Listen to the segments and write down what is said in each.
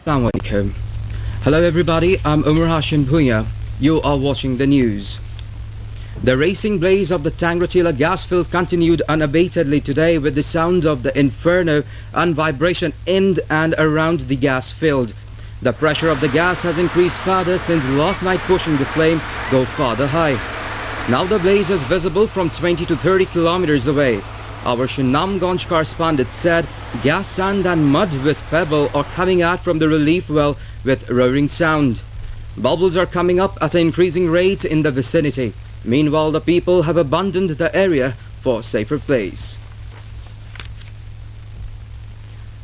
Assalamu alaikum. Hello everybody, I'm Hashem Bhuyian. You are watching the news. The racing blaze of the Tangratila gas field continued unabatedly today with the sound of the inferno and vibration in and around the gas field. The pressure of the gas has increased further since last night, pushing the flame go farther high. Now the blaze is visible from 20 to 30 kilometers away. Our Shinamganj correspondent said gas, sand and mud with pebble are coming out from the relief well with roaring sound. Bubbles are coming up at an increasing rate in the vicinity. Meanwhile, the people have abandoned the area for a safer place.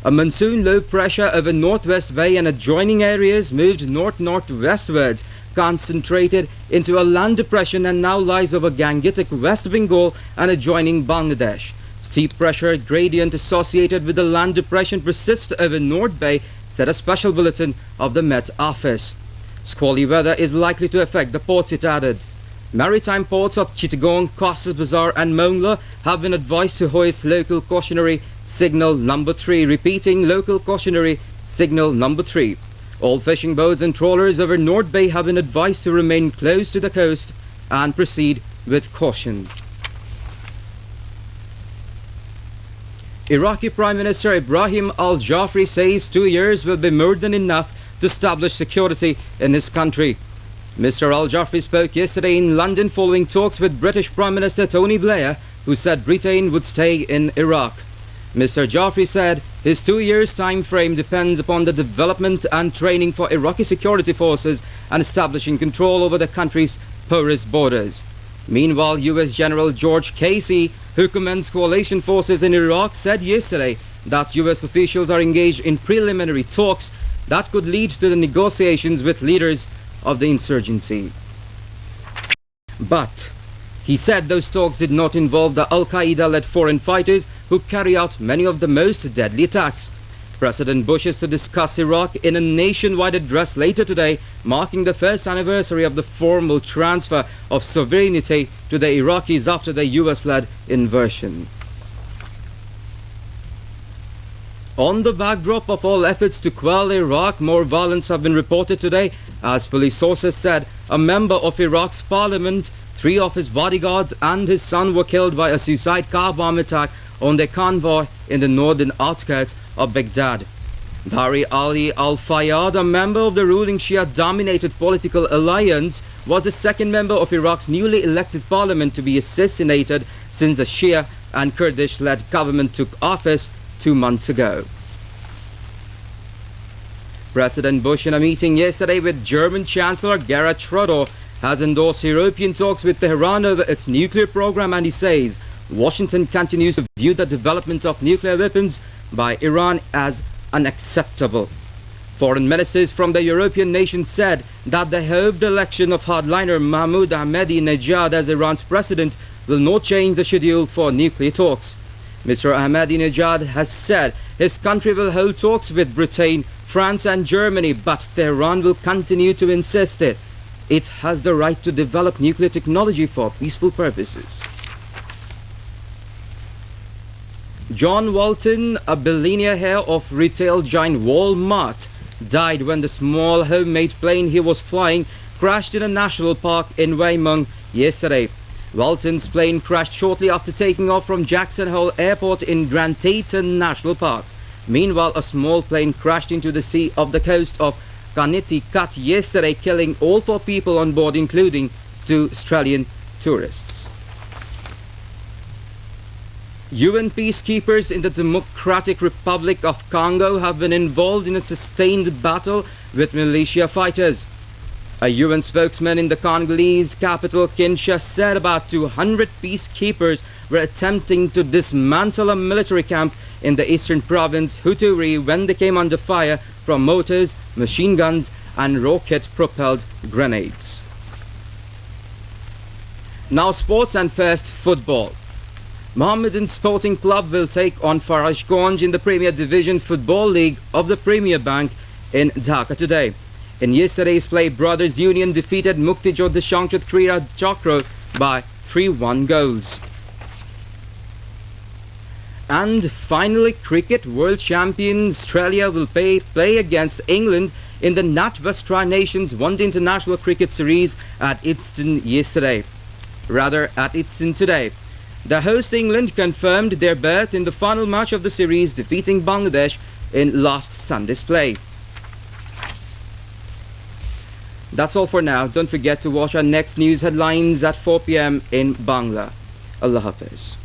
A monsoon low pressure over Northwest Bay and adjoining areas moved north-northwestwards, concentrated into a land depression, and now lies over Gangetic, West Bengal and adjoining Bangladesh. Steep pressure gradient associated with the land depression persists over North Bay, said a special bulletin of the Met Office. Squally weather is likely to affect the ports, it added. Maritime ports of Chittagong, Cox's Bazar and Mongla have been advised to hoist local cautionary signal number 3, repeating local cautionary signal number 3. All fishing boats and trawlers over North Bay have been advised to remain close to the coast and proceed with caution. Iraqi Prime Minister Ibrahim al-Jafri says 2 years will be more than enough to establish security in his country. Mr. al-Jafri spoke yesterday in London following talks with British Prime Minister Tony Blair, who said Britain would stay in Iraq. Mr. Jafri said his 2 years time frame depends upon the development and training for Iraqi security forces and establishing control over the country's porous borders. Meanwhile, US General George Casey, who commands coalition forces in Iraq, said yesterday that US officials are engaged in preliminary talks that could lead to the negotiations with leaders of the insurgency. But he said those talks did not involve the Al-Qaeda-led foreign fighters who carry out many of the most deadly attacks. President Bush is to discuss Iraq in a nationwide address later today, marking the first anniversary of the formal transfer of sovereignty to the Iraqis after the US-led invasion. On the backdrop of all efforts to quell Iraq, more violence have been reported today. As police sources said, a member of Iraq's parliament, 3 of his bodyguards and his son were killed by a suicide car bomb attack on their convoy in the northern outskirts of Baghdad. Dari Ali al-Fayyad, a member of the ruling Shia-dominated political alliance, was the second member of Iraq's newly elected parliament to be assassinated since the Shia and Kurdish-led government took office 2 months ago. President Bush, in a meeting yesterday with German Chancellor Gerhard Schröder, has endorsed European talks with Tehran over its nuclear program, and he says Washington continues to view the development of nuclear weapons by Iran as unacceptable. Foreign ministers from the European nations said that the hoped election of hardliner Mahmoud Ahmadinejad as Iran's president will not change the schedule for nuclear talks. Mr. Ahmadinejad has said his country will hold talks with Britain, France and Germany, but Tehran will continue to insist it has the right to develop nuclear technology for peaceful purposes. John Walton, a billionaire heir of retail giant Walmart, died when the small homemade plane he was flying crashed in a national park in Waimung yesterday. Walton's plane crashed shortly after taking off from Jackson Hole Airport in Grand Teton National Park. Meanwhile, a small plane crashed into the sea off the coast of Connecticut yesterday, killing all 4 people on board, including 2 Australian tourists. UN peacekeepers in the Democratic Republic of Congo have been involved in a sustained battle with militia fighters. A UN spokesman in the Congolese capital Kinshasa said about 200 peacekeepers were attempting to dismantle a military camp in the eastern province Huturi when they came under fire from mortars, machine guns and rocket-propelled grenades. Now sports, and first football. Mohammedan Sporting Club will take on Farashganj in the Premier Division Football League of the Premier Bank in Dhaka today. In yesterday's play, Brothers Union defeated Mukti Jodha Shangchut Krira Chakra by 3-1 goals. And finally, cricket. World champion Australia will play against England in the NatWest Tri-Nations One-Day International Cricket Series at Easton today. The host England confirmed their berth in the final match of the series, defeating Bangladesh in last Sunday's play. That's all for now. Don't forget to watch our next news headlines at 4 p.m. in Bangla. Allah Hafiz.